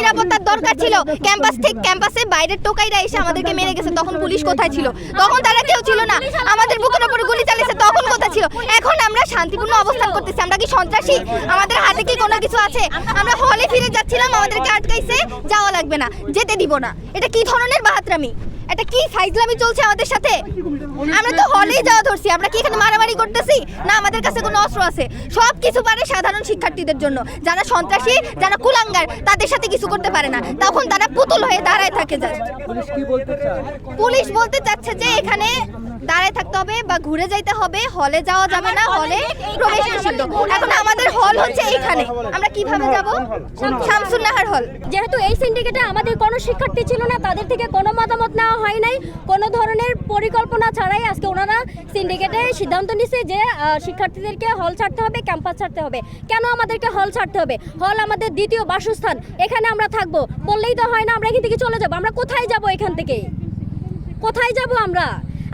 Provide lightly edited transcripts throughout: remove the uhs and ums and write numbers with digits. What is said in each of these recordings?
নিরাপত্তার দরকার ছিল। ক্যাম্পাসে বাইরের টোকাইরা এসে আমাদেরকে মেরে গেছে, তখন পুলিশ কোথায় ছিল? তখন তারা কেউ ছিল না। আমাদের বুকের উপরে গুলি চালিয়েছে, তখন কোথায় ছিল? এখন আমরা শান্তিপূর্ণ অবস্থান করতেছি, আমরা কি সন্ত্রাসী? আমাদের হাতে কি কোনো কিছু আছে? আমরা হলে ফিরে যাচ্ছিলাম, আমাদেরকে আটকাইছে, যাওয়া লাগবে না, যেতে দিব না। এটা কি ধরনের বাহাত্রামি? এটা কি ফাইজলামি চলছে আমাদের সাথে? আমরা তো হলেই যাওয়া ধরছি, আমরা কি এখানে মারামারি করতেছি? না, আমাদের কাছে কোনো অস্ত্র আছে। সব কিছু পারে সাধারণ শিক্ষার্থীদের জন্য। যারা সন্ত্রাসী, যারা কুলাঙ্গার, তাদের সাথে কিছু করতে পারে না, তখন তারা পুতুল হয়ে দাঁড়ায় থাকে। পুলিশ বলতে চাচ্ছে যে এখানে দাঁড়ায় থাকতে হবে বা ঘুরে যাইতে হবে, হলে যাওয়া যাবে না, হলে প্রবেশ নিষিদ্ধ। এখন আমাদের হল হচ্ছে এইখানে, আমরা কিভাবে যাব? শামসুন্নাহার হল। যেহেতু এই সিন্ডিকেটে আমাদের কোনো শিক্ষার্থী ছিল না, তাদের থেকে কোনো মতামত নেওয়া হয় নাই, কোনো ধরনের পরিকল্পনা ছাড়াই আজকে ওনারা সিন্ডিকেটে সিদ্ধান্ত নিছে যে শিক্ষার্থীদেরকে হল ছাড়তে হবে, ক্যাম্পাস ছাড়তে হবে। কেন আমাদেরকে হল ছাড়তে হবে? হল আমাদের দ্বিতীয় বাসস্থান, এখানে আমরা থাকবো। বললেই তো হয় না আমরা এখান থেকে চলে যাবো। আমরা কোথায় যাব? এখান থেকে কোথায় যাব আমরা?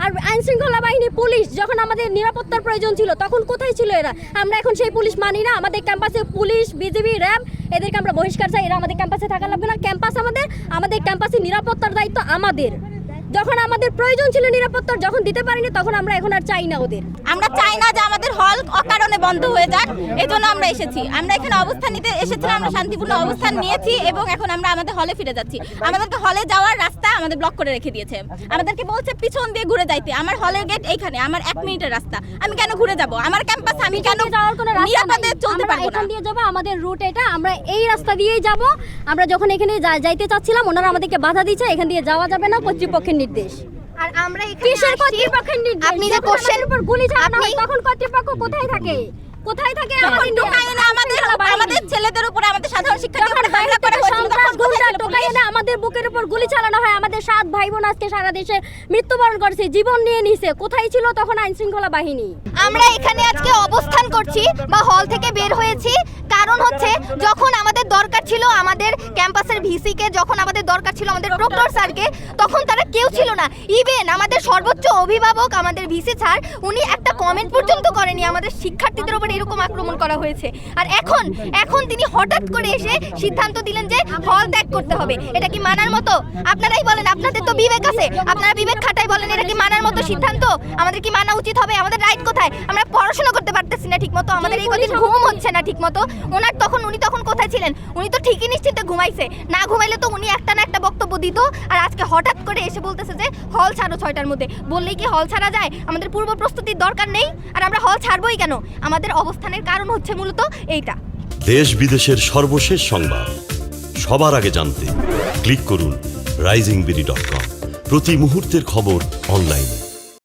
আর আইনশৃঙ্খলা বাহিনী, পুলিশ যখন আমাদের নিরাপত্তার প্রয়োজন ছিল তখন কোথায় ছিল এরা? আমরা এখন সেই পুলিশ মানি না। আমাদের ক্যাম্পাসে পুলিশ, বিজিবি, র্যাব, এদেরকে আমরা বহিষ্কার চাই। এরা আমাদের ক্যাম্পাসে থাকা লাগবে না। ক্যাম্পাস আমাদের ক্যাম্পাসে নিরাপত্তার দায়িত্ব আমাদের। যখন আমাদের প্রয়োজন ছিল নিরাপত্তার, যখন দিতে পারিনি, তখন আমরা এখন আর চাই না ওদের। আমরা চাই না যে আমাদের হল অকারণে বন্ধ হয়ে যাক, এজন্য আমরা এসেছি। আমরা এখানে অবস্থান নিতে এসেছিলাম, আমরা শান্তিপূর্ণ অবস্থান নিয়েছি এবং এখন আমরা আমাদের হলে ফিরে যাচ্ছি। আমাদেরকে হলে যাওয়ার রাস্তা আমাদের ব্লক করে রেখে দিয়েছে। আমাদেরকে বলছে পিছন দিয়ে ঘুরে যাইতে। আমার হলের গেট এইখানে, আমার 1 মিনিটের রাস্তা। আমি কেন ঘুরে যাব? আমার ক্যাম্পাস আমি কেন যাওয়ার কোনো রাস্তা নিরাপদে নাই। চলতে পারবো না? এখান দিয়ে যাব, আমাদের রুট এটা, আমরা এই রাস্তা দিয়েই যাব। আমরা যখন এখানে যাইতে চাচ্ছিলাম, ওনারা আমাদেরকে বাধা দিয়েছে, এখান দিয়ে যাওয়া যাবে না, কর্তৃপক্ষের নির্দেশ। আর আমরা কিসের কর্তৃপক্ষের নির্দেশ? আপনি যে কোশ্চেন উপর গুলি চালানো হয় তখন কর্তৃপক্ষ কোথায় থাকে? কোথায় থাকে? আমাদের ছেলেদের উপরে, আমাদের সাধারণ শিক্ষার্থীদের উপরে হামলা করা হয়েছিল। আমাদের বুকের উপর গুলি চালানো হয়। আমাদের 7 ভাই বোন আজকে সারা দেশে মৃত্যুবরণ করেছে, জীবন নিয়ে নিছে। কোথায় ছিল তখন আইন শৃঙ্খলা বাহিনী? আমরা এখানে আজকে অবস্থান করছি বা হল থেকে বের হয়েছি, কারণ হচ্ছে যখন আমাদের দরকার ছিল আমাদের ক্যাম্পাসের ভিসিকে, যখন আমাদের দরকার ছিল আমাদের প্রক্টর স্যারকে, তখন তারা কেউ ছিল না। ইভেন আমাদের সর্বোচ্চ অভিভাবক, আমাদের ভিসি স্যার, উনি একটা কমেন্ট পর্যন্ত করেনি। আমাদের শিক্ষার্থীদের উপর এরকম আক্রমণ করা হয়েছে। আর এখন তিনি হঠাৎ করে এসে সিদ্ধান্ত দিলেন যে হল ত্যাগ করতে হবে। এটা কি মানার মতো? আপনারাই বলেন, আপনাদের তো বিবেক আছে, আপনারা বিবেক খাটাই বলেন, এটা কি মানার মতো সিদ্ধান্ত? আমাদের কি মানা উচিত হবে? আমাদের রাইট কোথায়? আমরা পড়াশোনা করতে পারতেছি না ঠিকমতো, আমাদের এই কদিন ঘুম হচ্ছে না ঠিকমতো। উনি তখন কোথায় ছিলেন? উনি তো ঠিকই নিশ্চিন্তে ঘুমাইছে। না ঘুমাইলে তো উনি একটা না একটা বক্তব্য দিত। আর আজকে হঠাৎ করে এসে বলতেছে যে হল ছাড়ো 6টার মধ্যে। বললেই কি হল ছাড়া যায়? আমাদের পূর্ব প্রস্তুতির দরকার নেই? আর আমরা হল ছাড়বই কেন? আমাদের অবস্থানের কারণ হচ্ছে মূলত এইটা। দেশ বিদেশের সর্বশেষ সংবাদ সবার আগে জানতে ক্লিক করুন risingbeauty.com। প্রতি মুহূর্তের খবর অনলাইনে।